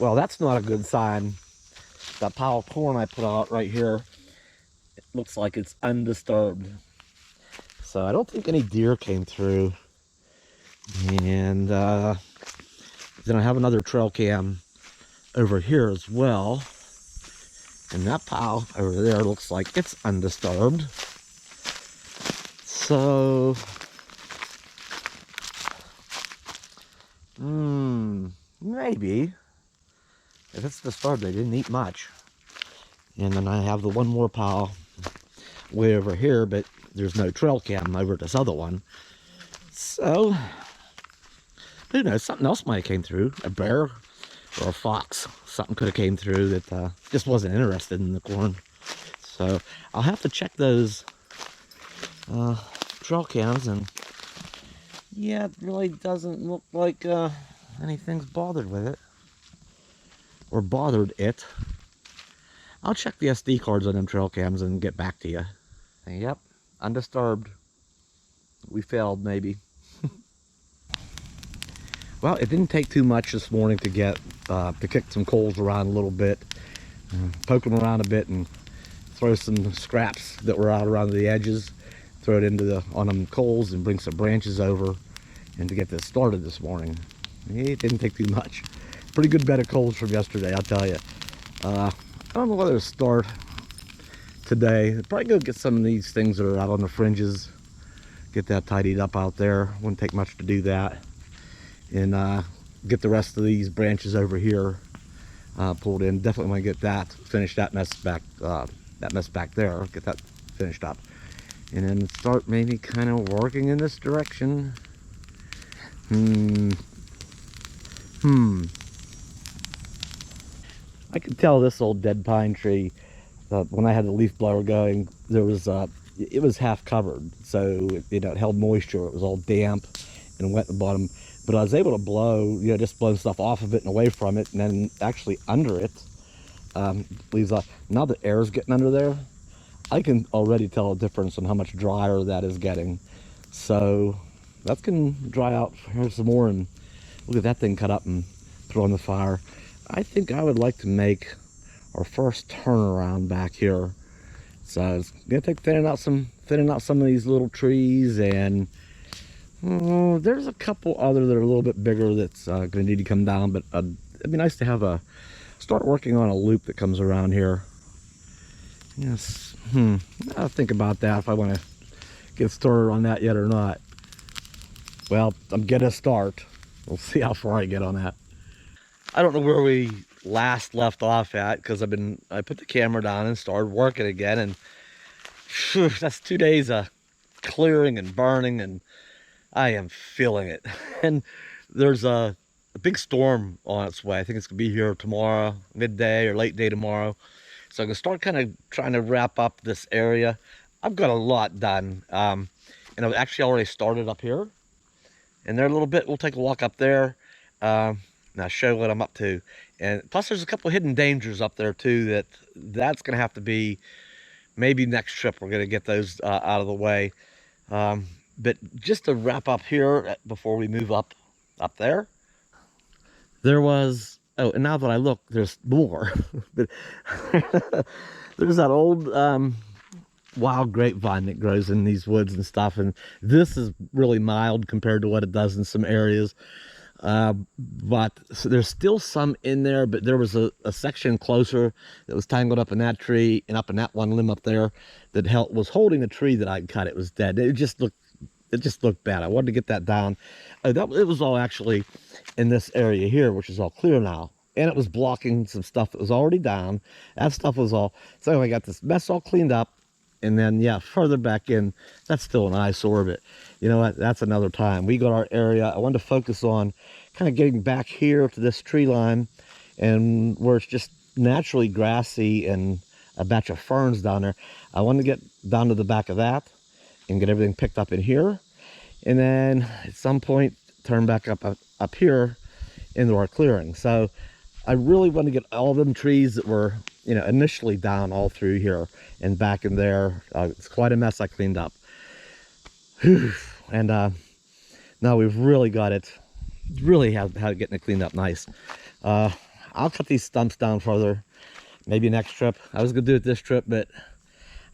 Well, that's not a good sign. That pile of corn I put out right here, it looks like it's undisturbed. So I don't think any deer came through. And then I have another trail cam over here as well. And that pile over there looks like it's undisturbed. So, maybe. If it's disturbed, they didn't eat much. And then I have the one more pile way over here, but there's no trail cam over this other one. So, who knows, something else might have came through. A bear or a fox. Something could have came through that just wasn't interested in the corn. So, I'll have to check those trail cams, and yeah, it really doesn't look like anything's bothered with it. Or bothered it. I'll check the SD cards on them trail cams and get back to you. And yep, undisturbed. We failed, maybe. Well, it didn't take too much this morning to get to kick some coals around a little bit, poke them around a bit, and throw some scraps that were out around the edges, throw it into on them coals, and bring some branches over, and to get this started this morning. It didn't take too much. Pretty good bed of coals from yesterday, I'll tell you. I don't know whether to start today. Probably go get some of these things that are out on the fringes, get that tidied up out there. Wouldn't take much to do that. And get the rest of these branches over here pulled in. Definitely want to get that, finish that mess back there, get that finished up. And then start maybe kind of working in this direction. I could tell this old dead pine tree, when I had the leaf blower going, there was it was half covered, so it held moisture. It was all damp and wet at the bottom, but I was able to blow, just blow stuff off of it and away from it, and then actually under it, leaves off. Now the air is getting under there, I can already tell a difference on how much drier that is getting. So that's gonna dry out here some more, and look at that thing cut up and throw on the fire. I think I would like to make our first turnaround back here. So it's gonna take thinning out some of these little trees, and there's a couple other that are a little bit bigger that's gonna need to come down. But it'd be nice to have start working on a loop that comes around here. Yes, I'll think about that if I want to get started on that yet or not. Well, I'm getting a start. We'll see how far I get on that. I don't know where we last left off at, because I put the camera down and started working again, and phew, that's 2 days of clearing and burning, and I am feeling it. And there's a big storm on its way. I think it's gonna be here tomorrow, midday or late day tomorrow. So I'm gonna start kind of trying to wrap up this area. I've got a lot done, and I've actually already started up here. And there a little bit, we'll take a walk up there. And I'll show what I'm up to. And plus there's a couple hidden dangers up there too, that's gonna have to be maybe next trip. We're gonna get those out of the way. But just to wrap up here before we move up there, there was, oh, and now that I look, there's more. But there's that old wild grapevine that grows in these woods and stuff, and this is really mild compared to what it does in some areas. But so there's still some in there, but there was a section closer that was tangled up in that tree and up in that one limb up there that was holding a tree that I'd cut. It was dead. It just looked bad. I wanted to get that down. It was all actually in this area here, which is all clear now, and it was blocking some stuff that was already down. That stuff was all, so I got this mess all cleaned up. And then, yeah, further back in, that's still an eyesore, but you know what? That's another time. We got our area. I wanted to focus on kind of getting back here to this tree line, and where it's just naturally grassy and a batch of ferns down there. I wanted to get down to the back of that and get everything picked up in here. And then at some point, turn back up here into our clearing. So I really want to get all them trees that were, initially down all through here and back in there. It's quite a mess I cleaned up. Whew. And now we've really got it, really have getting it cleaned up nice. I I'll cut these stumps down further, maybe next trip. I was gonna do it this trip, but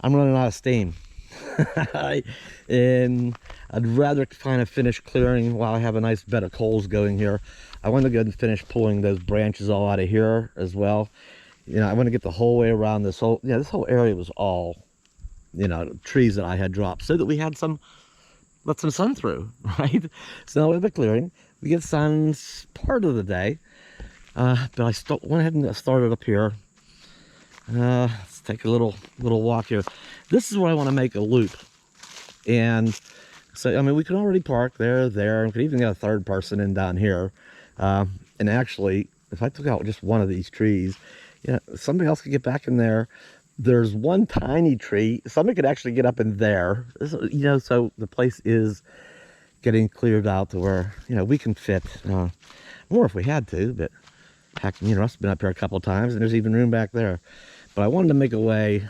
I'm running out of steam. And I'd rather kind of finish clearing while I have a nice bed of coals going here. I want to go and finish pulling those branches all out of here as well. You know, I want to get the whole way around this whole, this whole area was all, trees that I had dropped so that we had let some sun through, right? So now with the clearing, we get sun part of the day. But I went ahead and started up here. Let's take a little walk here. This is where I want to make a loop. And so, I mean, we can already park there. We could even get a third person in down here. And actually, if I took out just one of these trees, somebody else could get back in there. There's one tiny tree. Somebody could actually get up in there. So the place is getting cleared out to where, we can fit more if we had to. But heck, I've been up here a couple of times, and there's even room back there. But I wanted to make a way.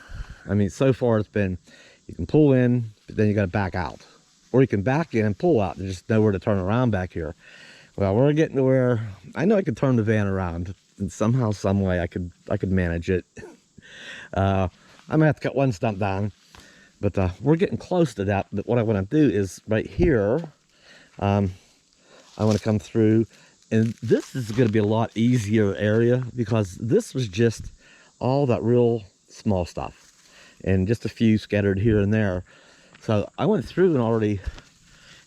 I mean, so far it's been, you can pull in, but then you got to back out. Or you can back in and pull out. There's just nowhere to turn around back here. Well, we're getting to where I know I could turn the van around. And somehow, some way, I could manage it. I might have to cut one stump down. But we're getting close to that. But what I want to do is right here, I want to come through. And this is going to be a lot easier area because this was just all that real small stuff. And just a few scattered here and there. So I went through and already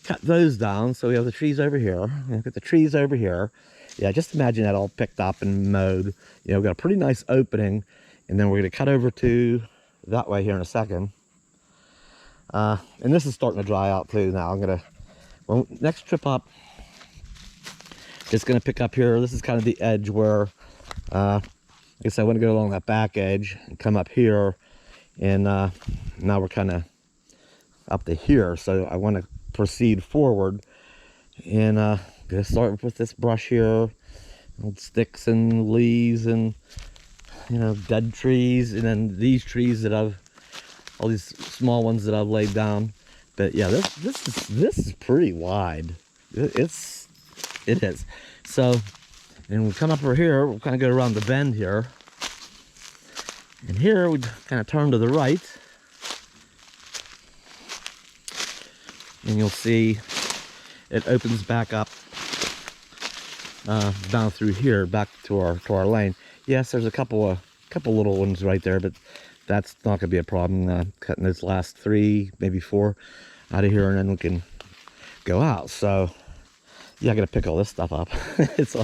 cut those down. So we have the trees over here. We've got the trees over here. Yeah, just imagine that all picked up and mowed. We've got a pretty nice opening. And then we're going to cut over to that way here in a second. And this is starting to dry out too now. I'm going to, next trip up, just going to pick up here. This is kind of the edge where, I guess I want to go along that back edge and come up here. And now we're kind of up to here. So I want to proceed forward. And gonna start with this brush here. Old sticks and leaves and, dead trees. And then these trees that all these small ones that I've laid down. But yeah, this is pretty wide. It is. So, and we come up over here, we'll kind of go around the bend here. And here we kind of turn to the right. And you'll see it opens back up down through here, back to our lane. Yes, there's a couple little ones right there, but that's not gonna be a problem. Cutting those last 3, maybe 4 out of here, and then we can go out. So yeah, I gotta pick all this stuff up. This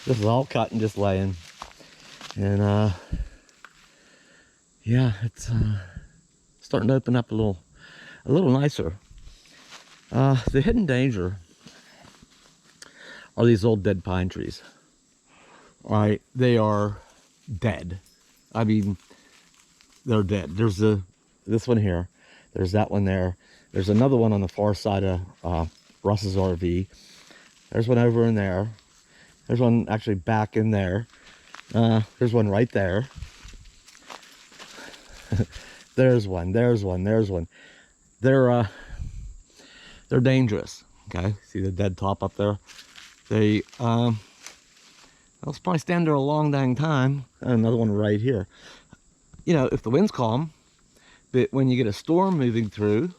is all cut and just laying. And yeah, it's starting to open up a little nicer. The hidden danger are these old dead pine trees. All right, they are dead. I mean, they're dead. There's this one here. There's that one there. There's another one on the far side of Russ's RV. There's one over in there. There's one actually back in there. There's one right there. There's one. They're dangerous. Okay, see the dead top up there? They'll probably stand there a long dang time. Another one right here. If the wind's calm, but when you get a storm moving through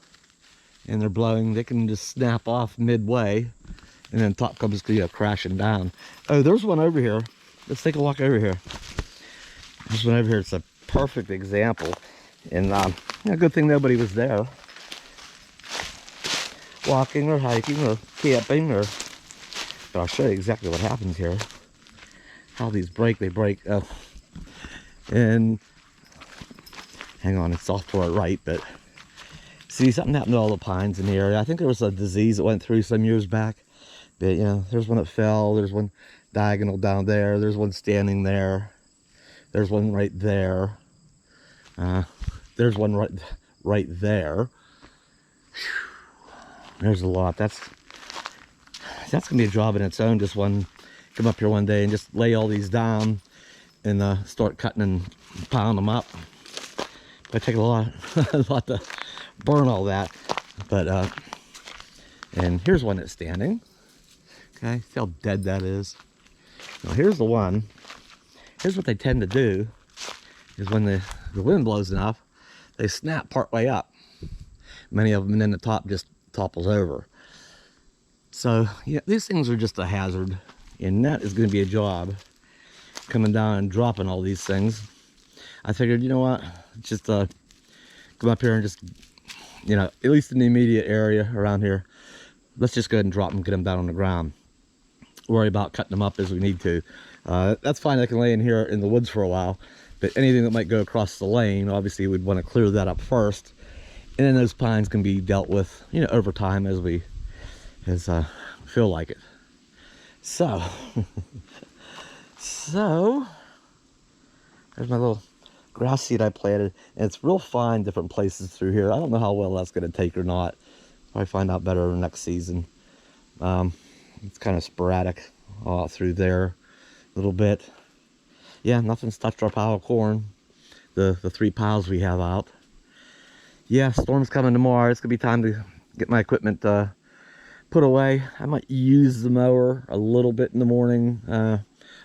and they're blowing, they can just snap off midway, and then top comes crashing down. Oh, there's one over here. Let's take a walk over here. This one over here, it's a perfect example. And good thing nobody was there, walking or hiking or camping, but I'll show you exactly what happens here. How these break, they break. And hang on, it's off to our right, but see, something happened to all the pines in the area. I think there was a disease that went through some years back. But there's one that fell, there's one diagonal down there, there's one standing there, there's one right there, there's one right there. There's a lot. That's gonna be a job in its own. Just come up here one day and just lay all these down and start cutting and piling them up. It take a lot to burn all that. But and here's one that's standing. Okay, see how dead that is. Now here's the one here's what they tend to do, is when the wind blows enough, they snap part way up. Many of them, and then the top just topples over. So yeah, these things are just a hazard, and that is going to be a job, coming down and dropping all these things. I figured, you know what, just come up here and just, you know, at least in the immediate area around here, let's just go ahead and drop them, get them down on the ground. Worry about cutting them up as we need to. That's fine, I can lay in here in the woods for a while, but anything that might go across the lane, obviously we'd want to clear that up first, and then those pines can be dealt with, you know, over time as we feel like it. So so there's my little grass seed I planted, and it's real fine different places through here. I don't know how well that's going to take or not. Probably find out better next season. It's kind of sporadic through there a little bit. Yeah, nothing's touched our pile of corn, the 3 piles we have out. Yeah, storm's coming tomorrow. It's gonna be time to get my equipment put away. I might use the mower a little bit in the morning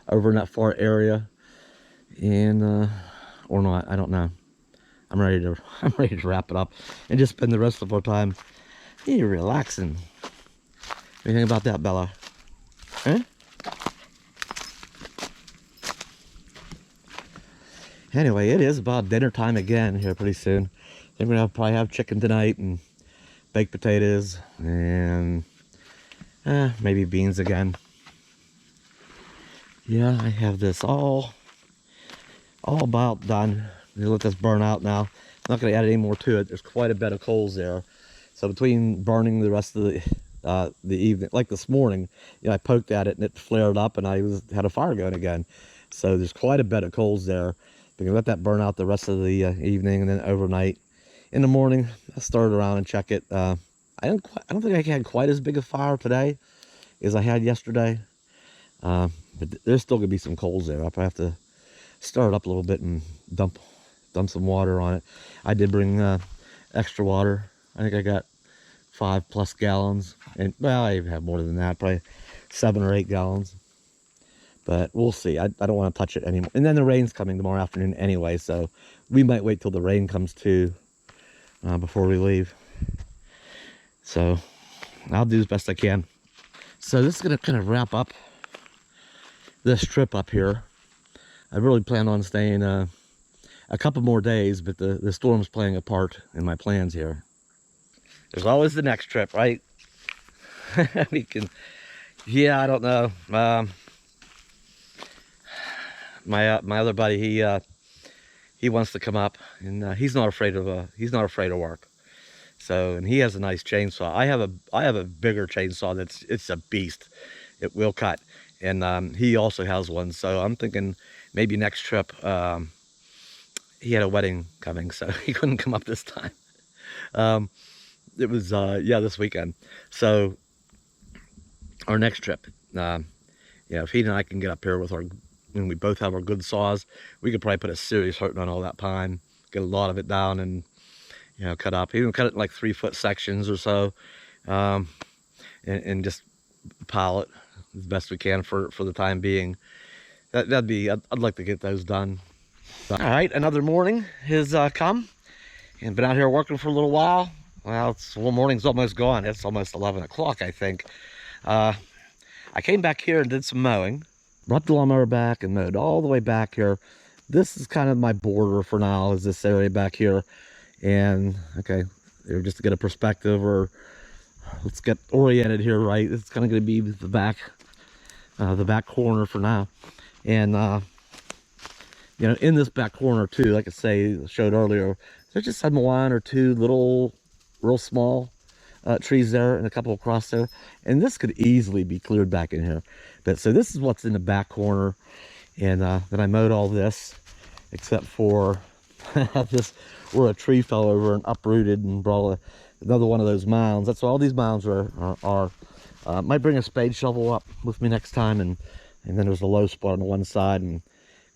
over in that far area, and or not, I don't know. I'm ready to wrap it up and just spend the rest of our time relaxing. What do you think about that, Bella? Huh? Anyway, it is about dinner time again here pretty soon. I think we're gonna probably have chicken tonight and baked potatoes and maybe beans again. Yeah, I have this all about done. You let this burn out now. I'm not gonna add any more to it. There's quite a bit of coals there. So between burning the rest of the evening, like this morning, you know, I poked at it and it flared up and I had a fire going again. So there's quite a bit of coals there. We can let that burn out the rest of the evening, and then overnight. In the morning, I'll stir it around and check it. I don't think I had quite as big a fire today as I had yesterday. But there's still gonna be some coals there. I'll probably have to stir it up a little bit and dump some water on it. I did bring extra water. I think I got 5+ gallons, and well, I have more than that, probably 7 or 8 gallons. But we'll see. I don't want to touch it anymore. And then the rain's coming tomorrow afternoon anyway, so we might wait till the rain comes too before we leave. So I'll do as best I can. So this is going to kind of wrap up this trip up here. I really plan on staying a couple more days, but the storm's playing a part in my plans here. There's always the next trip, right? We can, yeah, I don't know. My other buddy, he wants to come up, and he's not afraid of work. So, and he has a nice chainsaw. I have a bigger chainsaw it's a beast. It will cut, and he also has one. So I'm thinking maybe next trip. He had a wedding coming, so he couldn't come up this time. It was yeah, this weekend. So our next trip, yeah, if he and I can get up here with and we both have our good saws, we could probably put a serious hurting on all that pine, get a lot of it down, and you know, cut up. Even cut it in like 3-foot sections or so, and just pile it as best we can for the time being. That'd be. I'd like to get those done. All right, another morning has come, and been out here working for a little while. Well, morning's almost gone. It's almost 11 o'clock, I think. I came back here and did some mowing. Brought the lawnmower back and mowed all the way back here. This is kind of my border for now, is this area back here. And okay, just to get a perspective, or let's get oriented here, right? It's kind of going to be the back corner for now. And you know, in this back corner too, like I showed earlier, there's just some 1 or 2 little, real small trees there, and a couple across there, and this could easily be cleared back in here. But so this is what's in the back corner, and then I mowed all this except for this where a tree fell over and uprooted and brought another one of those mounds. That's what all these mounds are. Might bring a spade shovel up with me next time, and then there's a low spot on the one side, and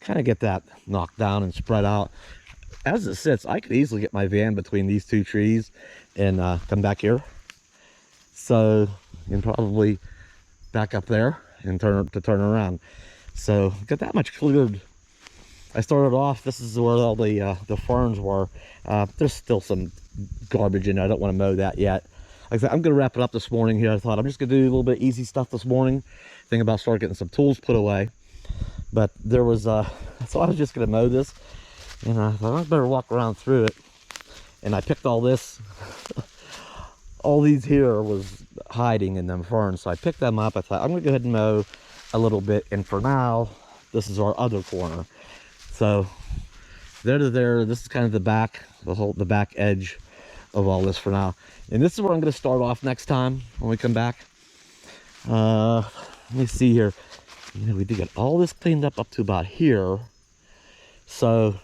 kind of get that knocked down and spread out. As it sits, I could easily get my van between these 2 trees and come back here. So, and probably back up there and turn around. So, got that much cleared I started off, this is where all the ferns were. There's still some garbage in there. I don't want to mow that yet. Like I said, I'm going to wrap it up this morning here. I thought I'm just going to do a little bit of easy stuff this morning. Think about start getting some tools put away. But there was, so I was just going to mow this. And I thought I better walk around through it. And I picked all this. All these here was hiding in them ferns. So I picked them up. I thought I'm going to go ahead and mow a little bit. And for now, this is our other corner. So there to there, this is kind of the back, the back edge of all this for now. And this is where I'm going to start off next time when we come back. Let me see here. You know, we did get all this cleaned up to about here. So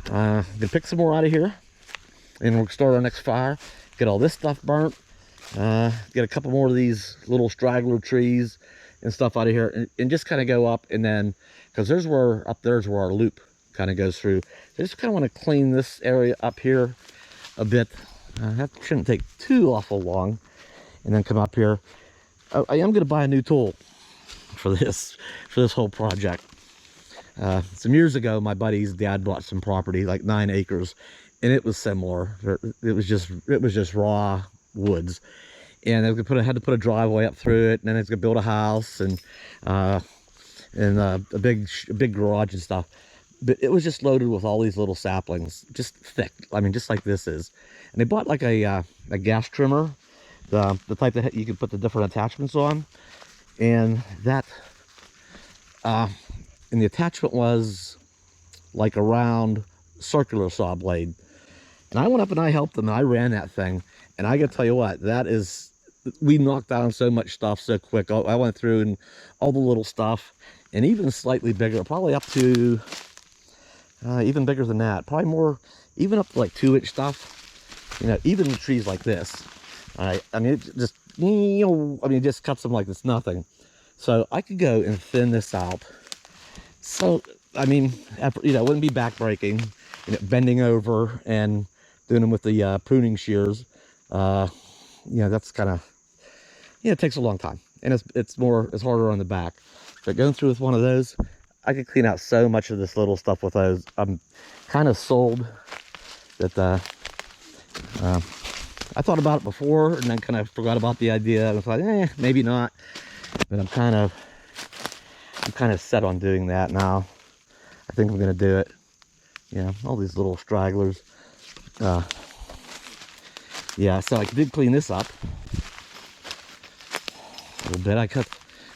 I'm going to pick some more out of here. And we'll start our next fire. Get all this stuff burnt. Get a couple more of these little straggler trees and stuff out of here. And just kind of go up and then, because there's where, up there's where our loop kind of goes through. I just kind of want to clean this area up here a bit. That shouldn't take too awful long. And then come up here. I am going to buy a new tool for this whole project. Some years ago, my buddy's dad bought some property, like 9 acres, and it was similar. It was just raw woods, and they had to put a driveway up through it, and then they was gonna build a house and a big garage and stuff. But it was just loaded with all these little saplings, just thick. I mean, just like this is. And they bought like a gas trimmer, the type that you could put the different attachments on, and that and the attachment was like a round circular saw blade. And I went up and I helped them and I ran that thing, and I gotta tell you what, we knocked down so much stuff so quick. I went through and all the little stuff, and even slightly bigger, probably up to even bigger than that, probably more, even up to like 2-inch stuff. You know, even the trees like this. I mean, it just, it just cuts them like it's nothing. So I could go and thin this out. So, I mean, it wouldn't be back-breaking, bending over and doing them with the pruning shears. That's kind of, it takes a long time. And it's harder on the back. But going through with one of those, I could clean out so much of this little stuff with those. I'm kind of sold that I thought about it before and then kind of forgot about the idea. I was like, maybe not. But I'm kind of set on doing that now. I think I'm gonna do it. All these little stragglers. Yeah, so I did clean this up a little bit.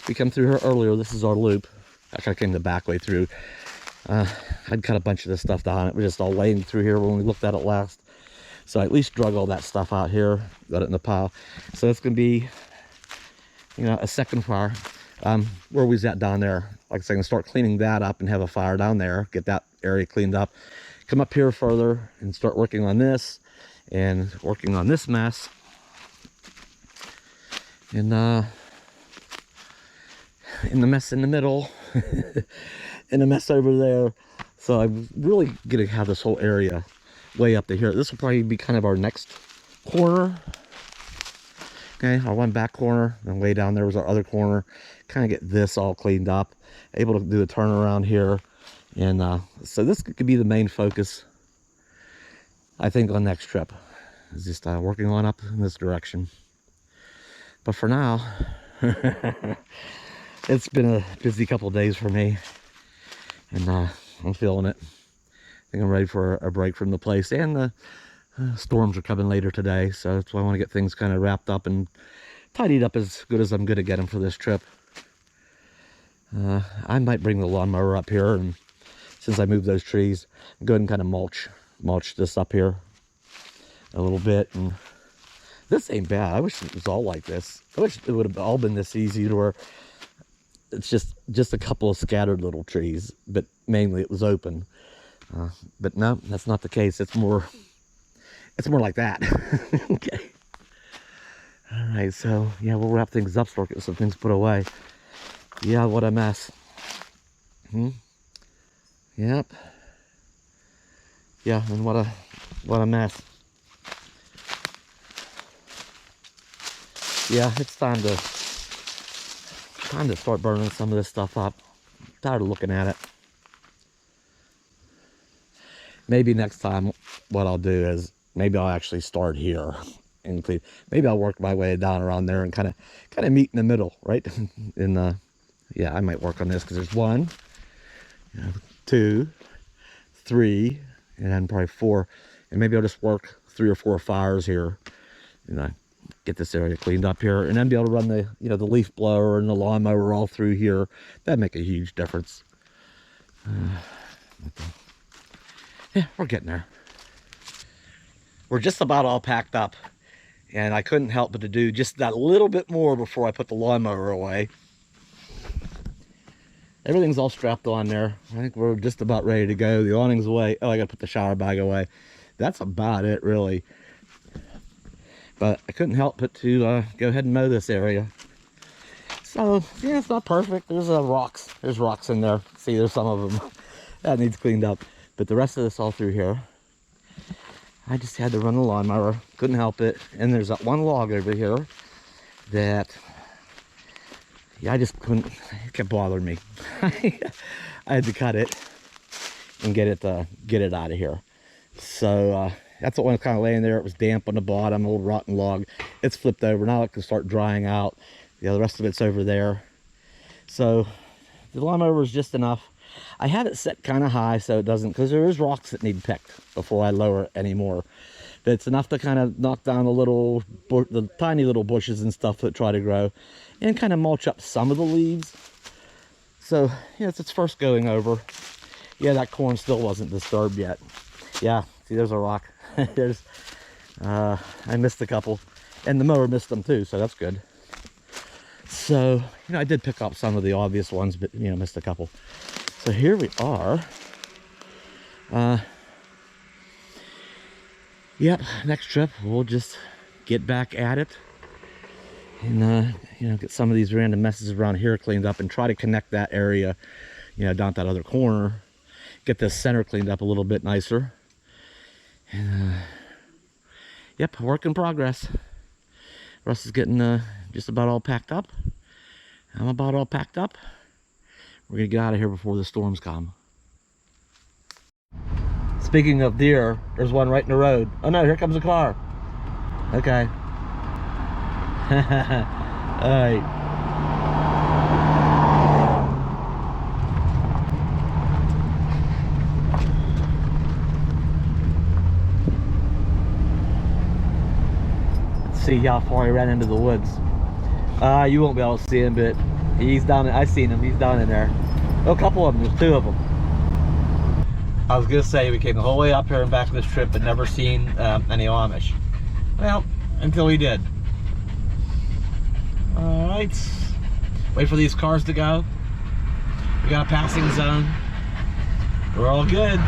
We come through here earlier. This is our loop. Actually, I came the back way through. I'd cut a bunch of this stuff down. It was just all laying through here when we looked at it last. So I at least drug all that stuff out here, got it in the pile. So it's gonna be, a second fire. Where we was at down there, like I said, I'm gonna start cleaning that up and have a fire down there, get that area cleaned up, come up here further and start working on this and working on this mess. And in the mess in the middle and the mess over there. So I'm really gonna have this whole area way up to here. This will probably be kind of our next corner. Okay, our one back corner, and way down there was our other corner. Kind of get this all cleaned up, able to do a turnaround here. And so this could be the main focus, I think, on next trip, is just working on up in this direction. But for now, it's been a busy couple of days for me, and I'm feeling it. I think I'm ready for a break from the place, and the storms are coming later today, so that's why I want to get things kind of wrapped up and tidied up as good as I'm going to get them for this trip. I might bring the lawnmower up here, and since I moved those trees, go ahead and kind of mulch this up here a little bit. And this ain't bad. I wish it was all like this. I wish it would have all been this easy, to where it's just a couple of scattered little trees, but mainly it was open. But no, that's not the case. It's more like that. Okay. All right, so yeah, we'll wrap things up, start getting some things put away. Yeah, what a mess. Yep. Yeah, and what a mess. Yeah, it's time to start burning some of this stuff up. I'm tired of looking at it. maybe next time what I'll do is maybe I'll actually start here and clean. Maybe I'll work my way down around there and kind of meet in the middle, right? In yeah, I might work on this because there's 1, 2, 3, and then probably 4, and maybe I'll just work 3 or 4 fires here, get this area cleaned up here, and then be able to run the the leaf blower and the lawnmower all through here. That'd make a huge difference. Yeah, we're getting there. We're just about all packed up, and I couldn't help but to do just that little bit more before I put the lawnmower away. Everything's all strapped on there. I think we're just about ready to go. The awning's away. Oh, I gotta put the shower bag away. That's about it, really. But I couldn't help but to go ahead and mow this area. So, yeah, it's not perfect. There's rocks. There's rocks in there. See, there's some of them. That needs cleaned up. But the rest of this all through here, I just had to run the lawnmower. Couldn't help it. And there's that one log over here that, yeah, I just couldn't. It kept bothering me. I had to cut it and get it out of here. So that's what one was kind of laying there. It was damp on the bottom, a little rotten log. It's flipped over. Now it can start drying out. The rest of it's over there. So the lawnmower is just enough. I have it set kind of high so it doesn't, because there is rocks that need picked before I lower it anymore. But it's enough to kind of knock down the tiny little bushes and stuff that try to grow, and kind of mulch up some of the leaves. So yeah, it's its first going over. Yeah, that corn still wasn't disturbed yet. Yeah, see, there's a rock. There's I missed a couple, and the mower missed them too, so that's good. So I did pick up some of the obvious ones, but missed a couple. So here we are. Yep, next trip we'll just get back at it and get some of these random messes around here cleaned up and try to connect that area, down at that other corner. Get this center cleaned up a little bit nicer. And yep, work in progress. Russ is getting just about all packed up. I'm about all packed up. We're gonna get out of here before the storms come. Speaking of deer, there's one right in the road. Oh no, here comes a car. Okay. All right. See how far he ran into the woods. You won't be able to see him, but he's down. I seen him. He's down in there. Oh, a couple of them. There's 2 of them. I was gonna say we came the whole way up here and back this trip, but never seen any Amish. Well, until we did. All right. Wait for these cars to go. We got a passing zone. We're all good.